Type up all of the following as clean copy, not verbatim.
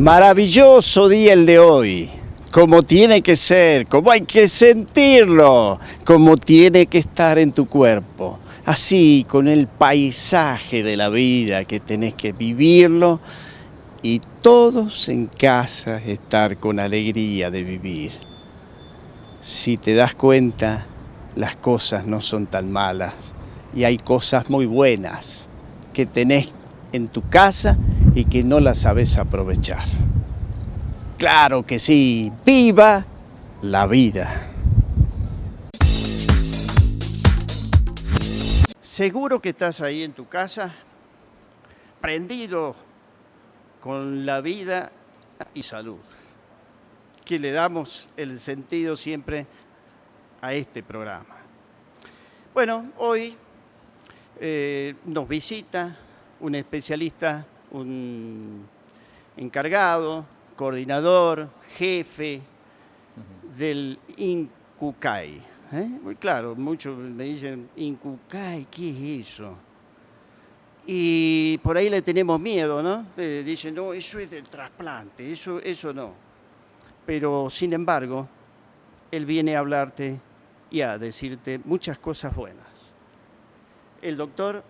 Maravilloso día el de hoy, como tiene que ser, como hay que sentirlo, como tiene que estar en tu cuerpo. Así, con el paisaje de la vida que tenés que vivirlo y todos en casa estar con alegría de vivir. Si te das cuenta, las cosas no son tan malas y hay cosas muy buenas que tenés en tu casa y que no las sabes aprovechar. Claro que sí, ¡viva la vida! Seguro que estás ahí en tu casa, prendido con la vida y salud, que le damos el sentido siempre a este programa. Bueno, hoy nos visita un especialista, un encargado, coordinador, jefe del INCUCAI. Muy claro, muchos me dicen, INCUCAI, ¿qué es eso? Y por ahí le tenemos miedo, ¿no? Dicen, no, eso es del trasplante, eso no. Pero, sin embargo, él viene a hablarte y a decirte muchas cosas buenas. El doctor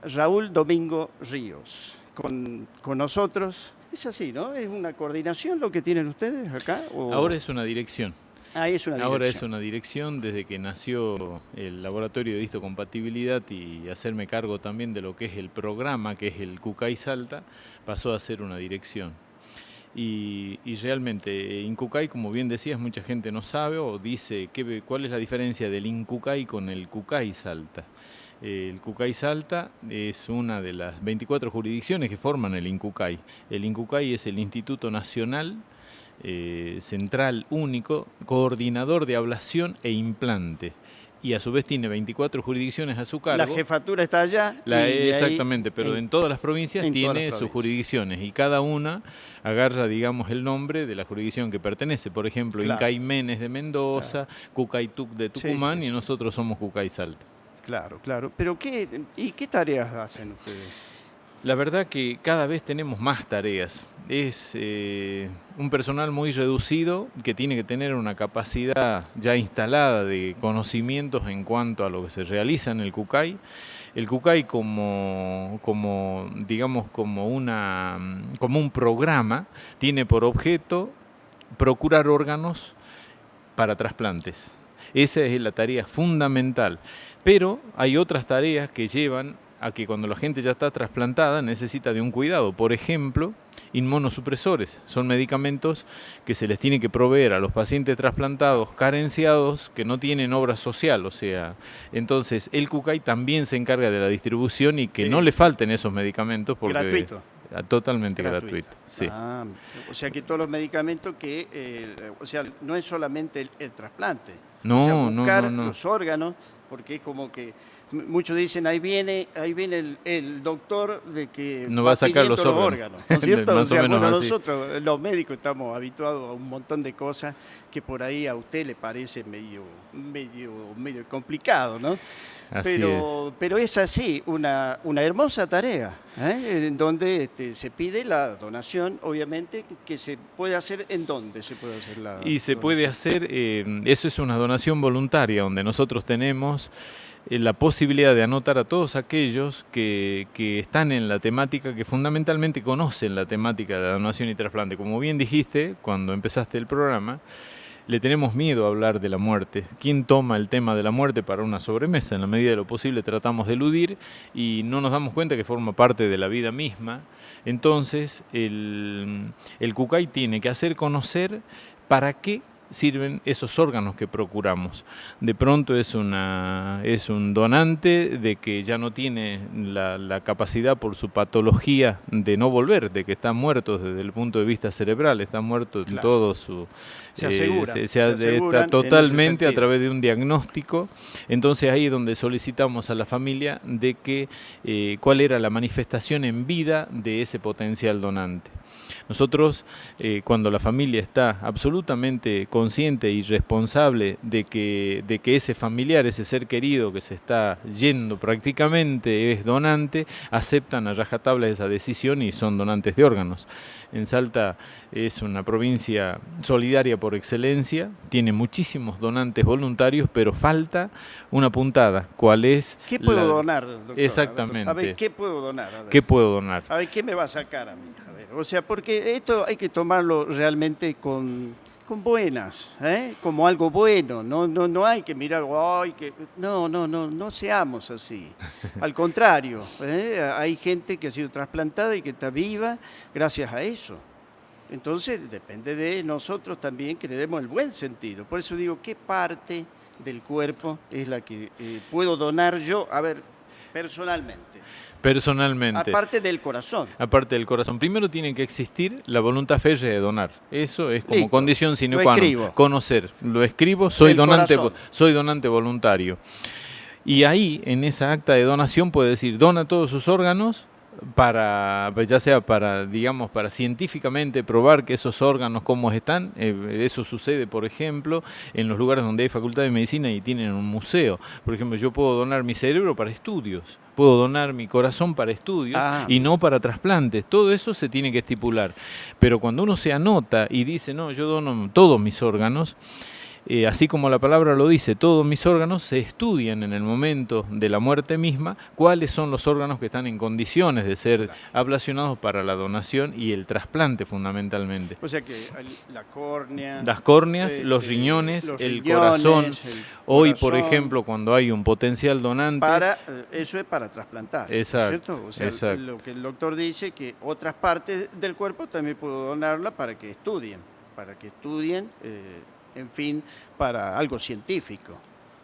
Raúl Domingo Ríos, con nosotros. Es así, ¿no? ¿Es una coordinación lo que tienen ustedes acá? ¿O? Ahora es una dirección. Es una dirección. Ahora es una dirección desde que nació el laboratorio de histocompatibilidad y hacerme cargo también de lo que es el programa, que es el CUCAI Salta, pasó a ser una dirección. Y realmente INCUCAI, como bien decías, mucha gente no sabe o dice cuál es la diferencia del INCUCAI con el CUCAI Salta. El CUCAI Salta es una de las 24 jurisdicciones que forman el INCUCAI. El INCUCAI es el Instituto Nacional Central Único, coordinador de ablación e implante. Y a su vez tiene 24 jurisdicciones a su cargo. La jefatura está allá. Exactamente, pero en todas las provincias tiene sus jurisdicciones y cada una agarra, digamos, el nombre de la jurisdicción que pertenece. Por ejemplo, claro. INCAI Menes de Mendoza, claro. CUCAI-TUC de Tucumán, y nosotros somos CUCAI Salta. Claro, claro. Pero ¿qué tareas hacen ustedes? La verdad que cada vez tenemos más tareas. Es un personal muy reducido que tiene que tener una capacidad ya instalada de conocimientos en cuanto a lo que se realiza en el CUCAI. El CUCAI como un programa tiene por objeto procurar órganos para trasplantes. Esa es la tarea fundamental. Pero hay otras tareas que llevan a que cuando la gente ya está trasplantada necesita de un cuidado. Por ejemplo, inmunosupresores. Son medicamentos que se les tiene que proveer a los pacientes trasplantados carenciados que no tienen obra social. O sea, entonces el CUCAI también se encarga de la distribución y que no le falten esos medicamentos. Porque gratuito. Totalmente gratuito. Sí. O sea que todos los medicamentos no es solamente el trasplante. No, buscar no. los órganos, porque es como que muchos dicen, ahí viene el doctor de que no va a sacar los órganos, ¿no es cierto? Más o menos así. Nosotros los médicos estamos habituados a un montón de cosas que por ahí a usted le parece medio complicado, ¿no? Pero es así, una hermosa tarea, en donde se pide la donación, obviamente, que se puede hacer. ¿En dónde se puede hacer la donación? Se puede hacer, eso es una donación voluntaria, donde nosotros tenemos la posibilidad de anotar a todos aquellos que están en la temática, que fundamentalmente conocen la temática de la donación y trasplante. Como bien dijiste cuando empezaste el programa, le tenemos miedo a hablar de la muerte. ¿Quién toma el tema de la muerte para una sobremesa? En la medida de lo posible tratamos de eludir y no nos damos cuenta que forma parte de la vida misma. Entonces, el CUCAI tiene que hacer conocer para qué sirven esos órganos que procuramos. De pronto es un donante de que ya no tiene la capacidad por su patología de no volver, de que está muerto desde el punto de vista cerebral, está muerto en todo su... Se asegura. Está totalmente a través de un diagnóstico. Entonces ahí es donde solicitamos a la familia de que cuál era la manifestación en vida de ese potencial donante. Nosotros, cuando la familia está absolutamente consciente y responsable de que ese familiar, ese ser querido que se está yendo prácticamente es donante, aceptan a rajatabla esa decisión y son donantes de órganos. En Salta es una provincia solidaria por excelencia, tiene muchísimos donantes voluntarios, pero falta una puntada. ¿Cuál es? ¿Qué puedo donar, doctor? Exactamente. A ver, ¿qué puedo donar? A ver. ¿Qué puedo donar? A ver, ¿qué me va a sacar a mí? A ver, o sea, porque esto hay que tomarlo realmente con buenas, como algo bueno, no hay que mirar, ay, no seamos así. Al contrario, hay gente que ha sido trasplantada y que está viva gracias a eso. Entonces depende de nosotros también que le demos el buen sentido. Por eso digo, ¿qué parte del cuerpo es la que puedo donar yo? A ver, personalmente. Personalmente. Aparte del corazón. Aparte del corazón. Primero tiene que existir la voluntad férrea de donar. Eso es como Listo. condición sine qua non. Conocer. Lo escribo, soy donante voluntario. Y ahí, en esa acta de donación, puede decir, dona todos sus órganos, ya sea para, digamos, para científicamente probar que esos órganos cómo están. Eso sucede, por ejemplo, en los lugares donde hay facultad de medicina y tienen un museo. Por ejemplo, yo puedo donar mi cerebro para estudios, puedo donar mi corazón para estudios y no para trasplantes. Todo eso se tiene que estipular. Pero cuando uno se anota y dice, no, yo dono todos mis órganos, así como la palabra lo dice, todos mis órganos, se estudian en el momento de la muerte misma cuáles son los órganos que están en condiciones de ser ablacionados para la donación y el trasplante fundamentalmente. O sea que la córnea... Las córneas, los riñones, el corazón. Hoy, por ejemplo, cuando hay un potencial donante... Eso es para trasplantar, exacto, ¿cierto? O sea, exacto. Lo que el doctor dice que otras partes del cuerpo también puedo donarla para que estudien, en fin, para algo científico.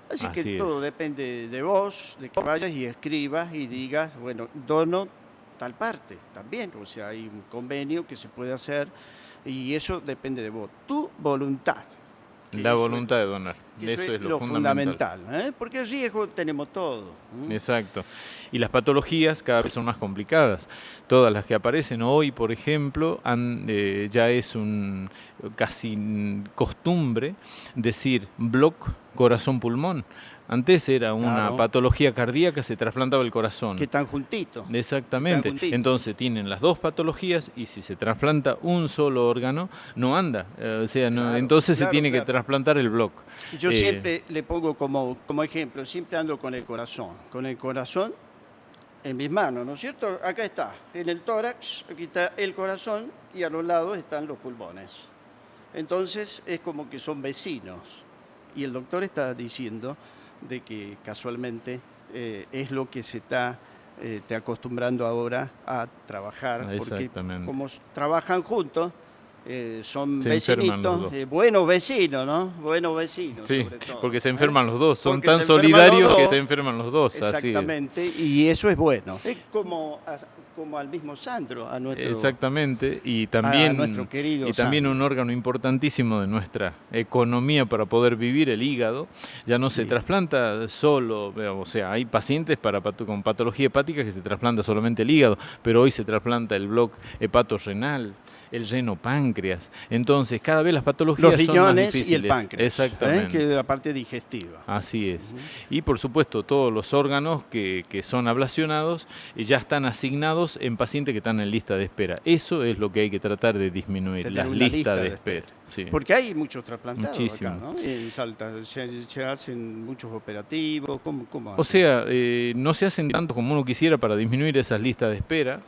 Así que todo depende de vos, de que vayas y escribas y digas, bueno, dono tal parte también. O sea, hay un convenio que se puede hacer y eso depende de vos. Tu voluntad. La voluntad de donar. Eso es lo fundamental. Porque el riesgo tenemos todo. Exacto. Y las patologías cada vez son más complicadas. Todas las que aparecen hoy, por ejemplo, ya es casi costumbre decir bloc corazón-pulmón. Antes era una patología cardíaca, se trasplantaba el corazón. Que están juntitos. Exactamente. Entonces tienen las dos patologías y si se trasplanta un solo órgano, no anda. Entonces se tiene que trasplantar el bloc. Yo siempre le pongo como ejemplo, siempre ando con el corazón. Con el corazón en mis manos, ¿no es cierto? Acá está, en el tórax, aquí está el corazón y a los lados están los pulmones. Entonces es como que son vecinos. Y el doctor está diciendo de que casualmente es lo que se está acostumbrando ahora a trabajar, porque como trabajan juntos, son vecinitos, buenos vecinos, ¿no? Buenos vecinos, sí, sobre todo. porque se enferman los dos, son tan solidarios que se enferman los dos. Exactamente, y eso es bueno. Es como al mismo Sandro, a nuestro, exactamente, y también, a nuestro querido también Sandro. Un órgano importantísimo de nuestra economía para poder vivir, el hígado. Ya no se trasplanta solo, o sea, hay pacientes con patología hepática que se trasplanta solamente el hígado, pero hoy se trasplanta el bloc hepatorrenal, el renopáncreas. Entonces, cada vez las patologías son más difíciles. Y el páncreas, exactamente. Que es la parte digestiva. Así es. Y por supuesto, todos los órganos que son ablacionados ya están asignados en pacientes que están en lista de espera. Eso es lo que hay que tratar de disminuir, las listas de espera. Sí. Porque hay muchos trasplantados muchísimo. Acá, ¿no? En Salta se hacen muchos operativos. ¿Cómo hacen? O sea, no se hacen tanto como uno quisiera para disminuir esas listas de espera.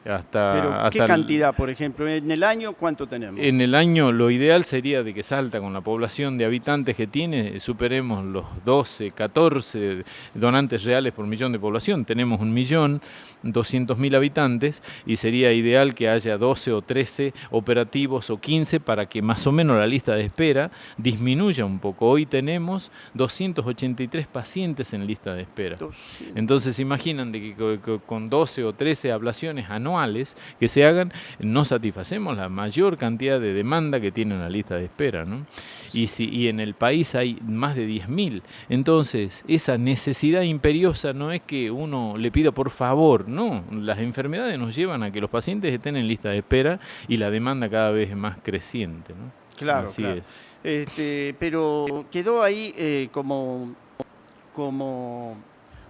Pero, ¿qué cantidad, por ejemplo? ¿En el año cuánto tenemos? En el año lo ideal sería de que Salta, con la población de habitantes que tiene, superemos los 12, 14 donantes reales por millón de población. Tenemos 1.200.000 habitantes y sería ideal que haya 12 o 13 operativos o 15 para que más o menos la lista de espera disminuya un poco. Hoy tenemos 283 pacientes en lista de espera. Entonces imaginan de que con 12 o 13 ablaciones anuales que se hagan, no satisfacemos la mayor cantidad de demanda que tiene la lista de espera, ¿no? Y en el país hay más de 10.000. Entonces, esa necesidad imperiosa no es que uno le pida por favor, no. Las enfermedades nos llevan a que los pacientes estén en lista de espera y la demanda cada vez es más creciente, ¿no? Claro, Así claro. es. Pero quedó ahí como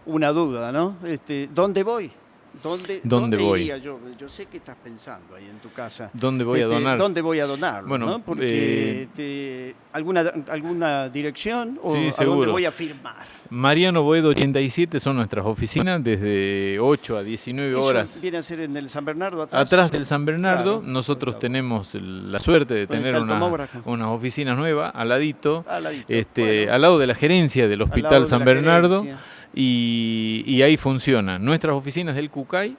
una duda, ¿no? ¿Dónde voy? ¿Dónde voy? iría yo? Yo sé que estás pensando ahí en tu casa. ¿Dónde voy a donar? ¿Dónde voy a donarlo? Bueno, ¿no? Porque ¿alguna dirección o sí, a seguro. dónde voy a firmar? Mariano Boedo 87 son nuestras oficinas, desde 8 a 19 horas. ¿Eso viene a ser en el San Bernardo atrás? Atrás del San Bernardo. Claro. Nosotros tenemos la suerte de tener unas oficinas nuevas al ladito, al lado de la gerencia del Hospital San Bernardo. Y ahí funcionan nuestras oficinas del CUCAI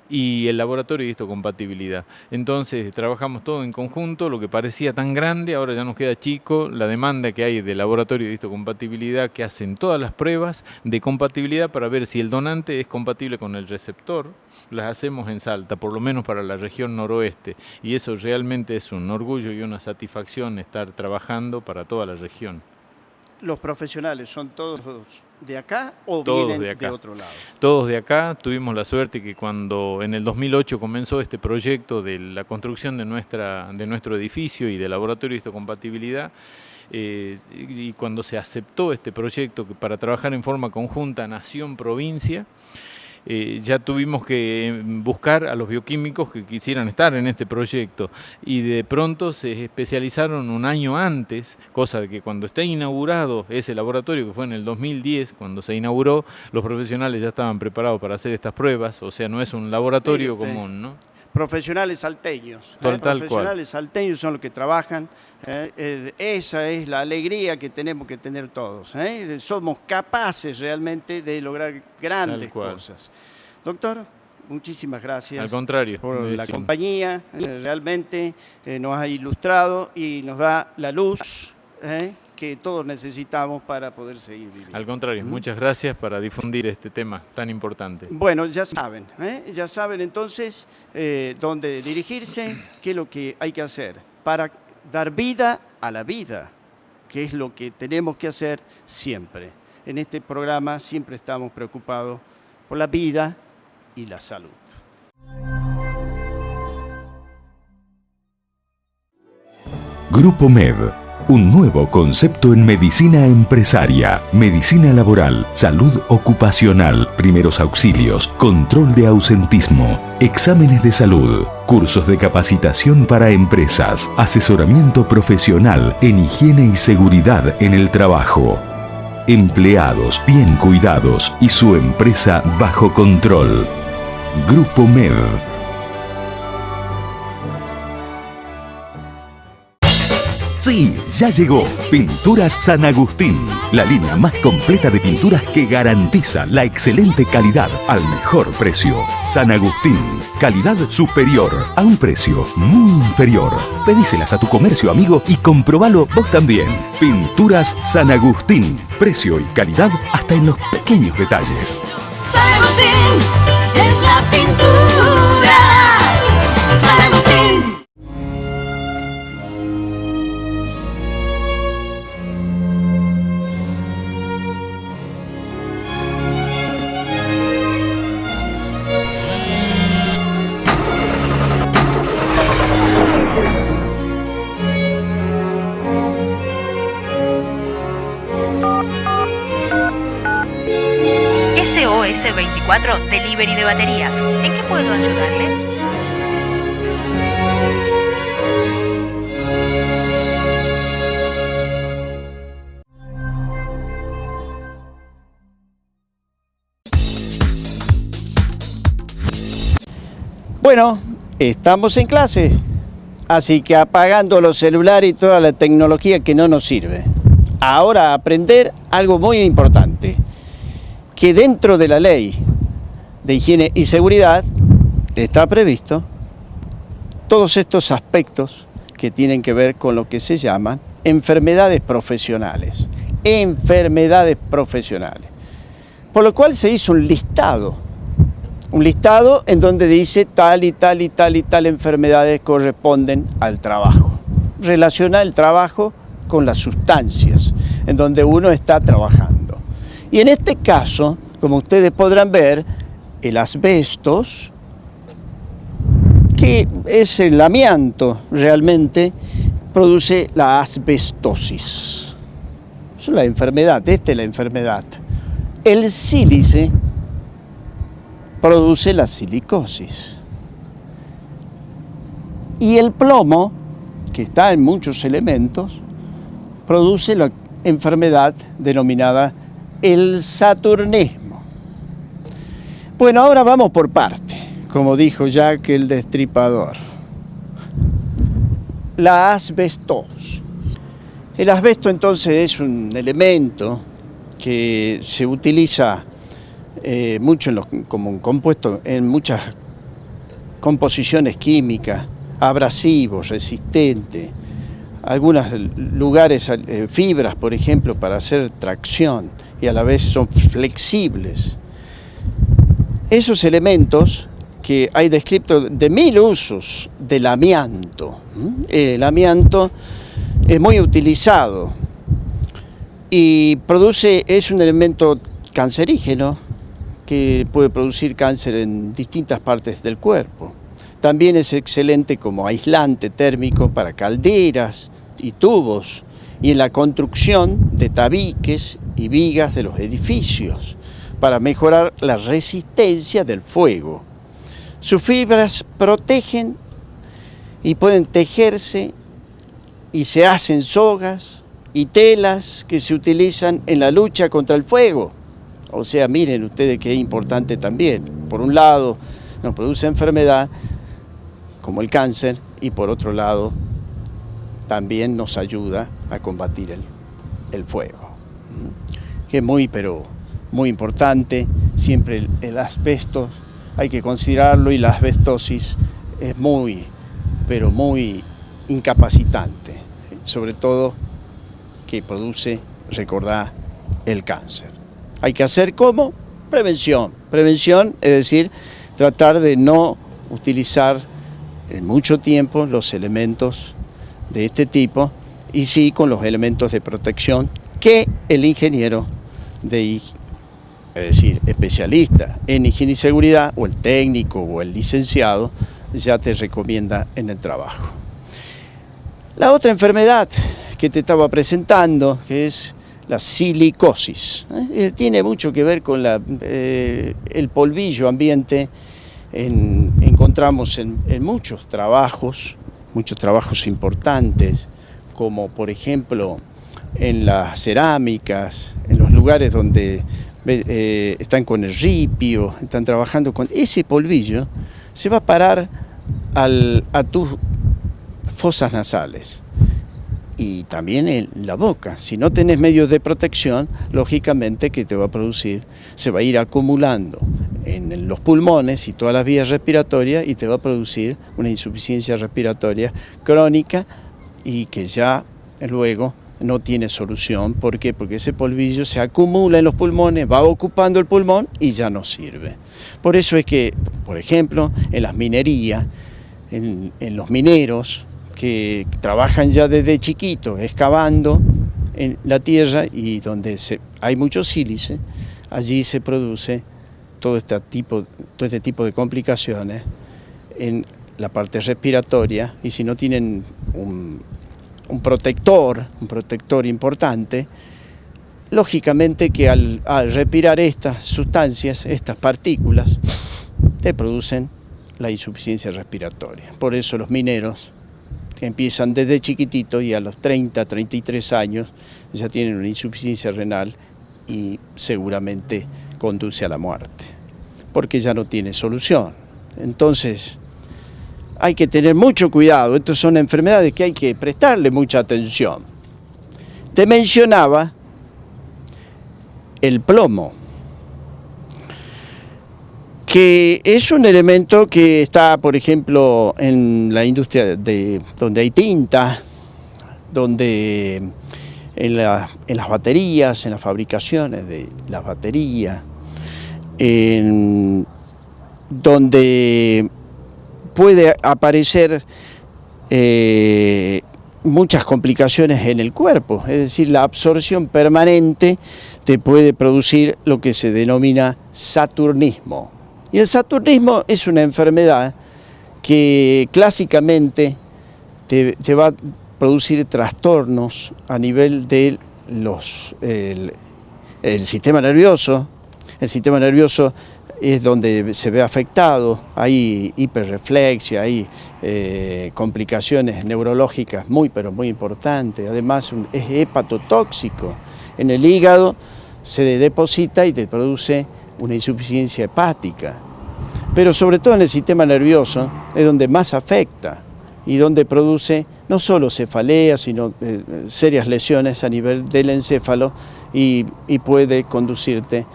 y el laboratorio de histocompatibilidad. Entonces trabajamos todo en conjunto, lo que parecía tan grande ahora ya nos queda chico. La demanda que hay del laboratorio de histocompatibilidad, que hacen todas las pruebas de compatibilidad para ver si el donante es compatible con el receptor, las hacemos en Salta, por lo menos para la región noroeste, y eso realmente es un orgullo y una satisfacción estar trabajando para toda la región. ¿Los profesionales son todos de acá o todos vienen de otro lado? Todos de acá. Tuvimos la suerte que cuando en el 2008 comenzó este proyecto de la construcción de nuestro edificio y del laboratorio de histocompatibilidad, y cuando se aceptó este proyecto para trabajar en forma conjunta nación-provincia, ya tuvimos que buscar a los bioquímicos que quisieran estar en este proyecto, y de pronto se especializaron un año antes, cosa de que cuando esté inaugurado ese laboratorio, que fue en el 2010, cuando se inauguró, los profesionales ya estaban preparados para hacer estas pruebas. O sea, no es un laboratorio común, ¿no? Profesionales salteños. Profesionales salteños son los que trabajan. Esa es la alegría que tenemos que tener todos. Somos capaces realmente de lograr grandes cosas. Doctor, muchísimas gracias. Al contrario. Por la compañía. Realmente nos ha ilustrado y nos da la luz que todos necesitamos para poder seguir viviendo. Al contrario, muchas gracias para difundir este tema tan importante. Bueno, ya saben entonces dónde dirigirse, qué es lo que hay que hacer para dar vida a la vida, que es lo que tenemos que hacer siempre. En este programa siempre estamos preocupados por la vida y la salud. Grupo MED. Un nuevo concepto en medicina empresaria, medicina laboral, salud ocupacional, primeros auxilios, control de ausentismo, exámenes de salud, cursos de capacitación para empresas, asesoramiento profesional en higiene y seguridad en el trabajo. Empleados bien cuidados y su empresa bajo control. Grupo MED. Sí, ya llegó Pinturas San Agustín, la línea más completa de pinturas que garantiza la excelente calidad al mejor precio. San Agustín, calidad superior a un precio muy inferior. Pedíselas a tu comercio amigo y comprobalo vos también. Pinturas San Agustín, precio y calidad hasta en los pequeños detalles. San Agustín es la pintura. San Agustín. SOS 24 Delivery de baterías. ¿En qué puedo ayudarle? Bueno, estamos en clase, así que apagando los celulares y toda la tecnología que no nos sirve. Ahora aprender algo muy importante, que dentro de la ley de higiene y seguridad está previsto todos estos aspectos que tienen que ver con lo que se llaman enfermedades profesionales. Enfermedades profesionales. Por lo cual se hizo un listado en donde dice tal y tal y tal y tal enfermedades corresponden al trabajo. Relaciona el trabajo con las sustancias en donde uno está trabajando. Y en este caso, como ustedes podrán ver, el asbestos, que es el amianto realmente, produce la asbestosis. Es la enfermedad, esta es la enfermedad. El sílice produce la silicosis. Y el plomo, que está en muchos elementos, produce la enfermedad denominada el saturnismo. Bueno, ahora vamos por parte, como dijo Jack el Destripador. La asbestosis. El asbesto entonces es un elemento que se utiliza mucho como un compuesto en muchas composiciones químicas, abrasivos, resistentes, algunos lugares, fibras, por ejemplo, para hacer tracción y a la vez son flexibles. Esos elementos que hay descritos de 1000 usos del amianto. El amianto es muy utilizado y es un elemento cancerígeno que puede producir cáncer en distintas partes del cuerpo. También es excelente como aislante térmico para calderas y tubos y en la construcción de tabiques y vigas de los edificios para mejorar la resistencia del fuego. Sus fibras protegen y pueden tejerse y se hacen sogas y telas que se utilizan en la lucha contra el fuego. O sea, miren ustedes que es importante también. Por un lado, nos produce enfermedad, como el cáncer, y por otro lado, también nos ayuda a combatir el fuego. Que es muy, pero muy importante. Siempre el asbesto hay que considerarlo y la asbestosis es muy, pero muy incapacitante. Sobre todo que produce, recordá, el cáncer. Hay que hacer ¿cómo? Prevención. Prevención es decir, tratar de no utilizar en mucho tiempo los elementos de este tipo y sí con los elementos de protección que el ingeniero es decir, especialista en higiene y seguridad o el técnico o el licenciado ya te recomienda en el trabajo. La otra enfermedad que te estaba presentando, que es la silicosis, tiene mucho que ver con el polvillo ambiente. Encontramos en muchos trabajos importantes, como por ejemplo en las cerámicas, en los lugares donde están con el ripio, están trabajando con ese polvillo, se va a parar a tus fosas nasales y también en la boca. Si no tenés medios de protección, lógicamente que te va a producir, se va a ir acumulando en los pulmones y todas las vías respiratorias y te va a producir una insuficiencia respiratoria crónica y que ya luego no tiene solución. ¿Por qué? Porque ese polvillo se acumula en los pulmones, va ocupando el pulmón y ya no sirve. Por eso es que, por ejemplo, en las minerías, en los mineros que trabajan ya desde chiquitos excavando en la tierra y donde hay mucho sílice, allí se produce todo este tipo de complicaciones en la parte respiratoria y si no tienen un protector importante, lógicamente que al respirar estas sustancias, estas partículas, te producen la insuficiencia respiratoria. Por eso los mineros que empiezan desde chiquitito y a los 30, 33 años ya tienen una insuficiencia renal y seguramente conduce a la muerte, porque ya no tiene solución. Entonces, hay que tener mucho cuidado. Estas son enfermedades que hay que prestarle mucha atención. Te mencionaba el plomo, que es un elemento que está, por ejemplo, en la industria donde hay tinta, donde en las baterías, en las fabricaciones de las baterías, donde puede aparecer muchas complicaciones en el cuerpo, es decir, la absorción permanente te puede producir lo que se denomina saturnismo. Y el saturnismo es una enfermedad que clásicamente te va a producir trastornos a nivel de el sistema nervioso. El sistema nervioso es donde se ve afectado, hay hiperreflexia, hay complicaciones neurológicas pero muy importantes. Además es hepatotóxico. En el hígado se deposita y te produce una insuficiencia hepática. Pero sobre todo en el sistema nervioso es donde más afecta y donde produce no solo cefaleas, sino serias lesiones a nivel del encéfalo y puede conducirte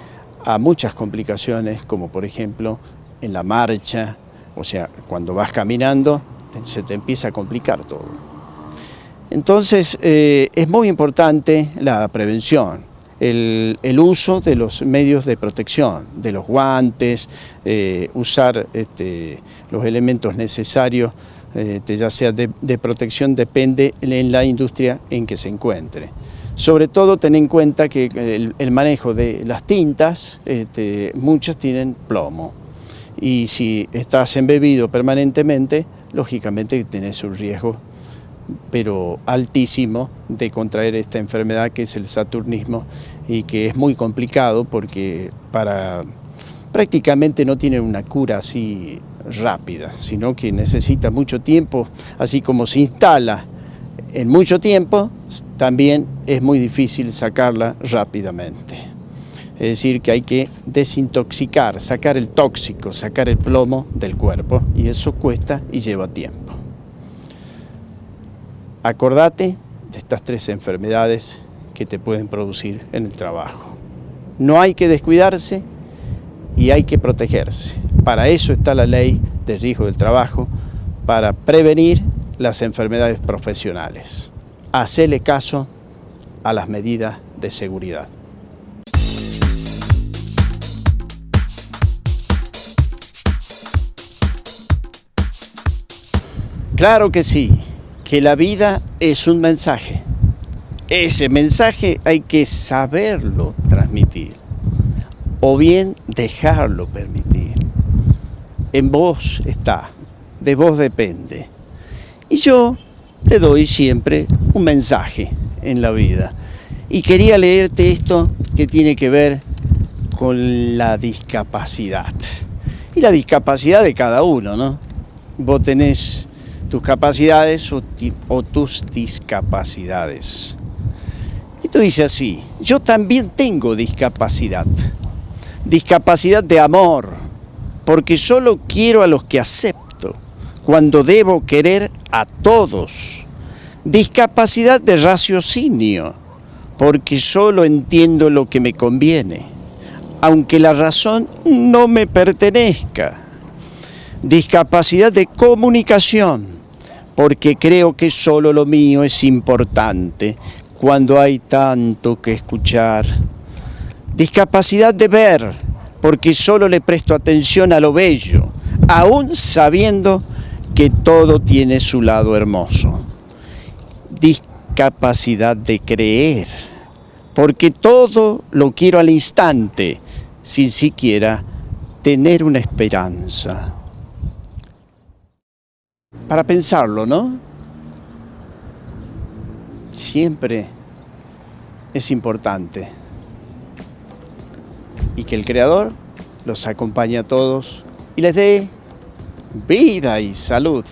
a muchas complicaciones, como por ejemplo en la marcha, o sea, cuando vas caminando se te empieza a complicar todo. Entonces es muy importante la prevención, el uso de los medios de protección, de los guantes, usar los elementos necesarios, ya sea de protección, depende en la industria en que se encuentre. Sobre todo ten en cuenta que el manejo de las tintas, muchas tienen plomo. Y si estás embebido permanentemente, lógicamente tenés un riesgo, pero altísimo, de contraer esta enfermedad que es el saturnismo y que es muy complicado porque prácticamente no tiene una cura así rápida, sino que necesita mucho tiempo, así como se instala en mucho tiempo, también es muy difícil sacarla rápidamente. Es decir, que hay que desintoxicar, sacar el tóxico, sacar el plomo del cuerpo, y eso cuesta y lleva tiempo. Acordate de estas 3 enfermedades que te pueden producir en el trabajo. No hay que descuidarse y hay que protegerse. Para eso está la ley de riesgo del trabajo, para prevenir las enfermedades profesionales. Hacele caso a las medidas de seguridad. Claro que sí, que la vida es un mensaje. Ese mensaje hay que saberlo transmitir, o bien dejarlo permitir. En vos está, de vos depende. Y yo te doy siempre un mensaje en la vida. Y quería leerte esto que tiene que ver con la discapacidad. Y la discapacidad de cada uno, ¿no? Vos tenés tus capacidades o tus discapacidades. Esto dice así: yo también tengo discapacidad. Discapacidad de amor, porque solo quiero a los que acepto, cuando debo querer a todos. Discapacidad de raciocinio, porque solo entiendo lo que me conviene, aunque la razón no me pertenezca. Discapacidad de comunicación, porque creo que solo lo mío es importante, cuando hay tanto que escuchar. Discapacidad de ver, porque solo le presto atención a lo bello, aún sabiendo que todo tiene su lado hermoso. Discapacidad de creer, porque todo lo quiero al instante, sin siquiera tener una esperanza. Para pensarlo, ¿no? Siempre es importante. Y que el Creador los acompañe a todos y les dé vida y salud.